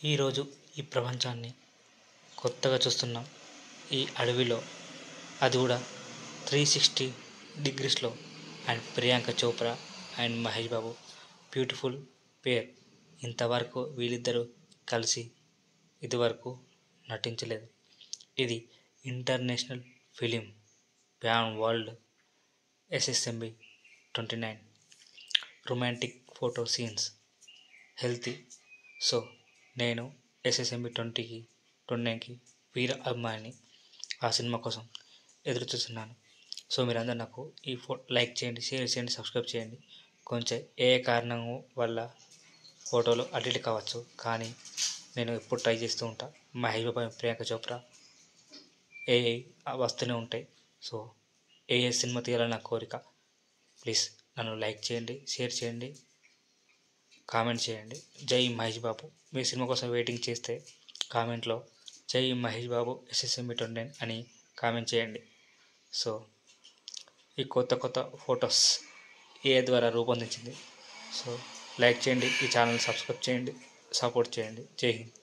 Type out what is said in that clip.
ఈరోజు ఈ ప్రపంచాన్ని కొత్తగా చూస్తున్నాం. ఈ అడవిలో అది కూడా 360 డిగ్రీస్లో. And Priyanka Chopra and Mahesh Babu beautiful pair. ఇంతవరకు వీళ్ళిద్దరూ కలిసి ఇదివరకు నటించలేదు. ఇది international film pan world SSMB 29 romantic photo scenes healthy. So నేను SSMB 29కి వీర అభిమాని. ఆ సినిమా కోసం ఎదురు చూస్తున్నాను. సో మీరందరూ నాకు ఈ లైక్ చేయండి, షేర్ చేయండి, సబ్స్క్రైబ్ చేయండి. కొంచెం ఏ కారణం వల్ల ఫోటోలు అటు ఇటు కావచ్చు, కానీ నేను ఎప్పుడు ట్రై చేస్తూ ఉంటా. మహేష్ బాబు, ప్రియాంక చోప్రా ఏ వస్తూనే ఉంటాయి. సో ఏ సినిమా తీయాలని నా కోరిక. ప్లీజ్ నన్ను లైక్ చేయండి, షేర్ చేయండి, కామెంట్ చేయండి. జై మహేష్ బాబు. మీ సినిమా కోసం వెయిటింగ్ చేస్తే కామెంట్లో జై మహేష్ బాబు SSMB 29 అని కామెంట్ చేయండి. సో ఈ కొత్త ఫొటోస్ AI ద్వారా రూపొందించింది. సో లైక్ చేయండి, ఈ ఛానల్ సబ్స్క్రైబ్ చేయండి, సపోర్ట్ చేయండి. జై హింద్.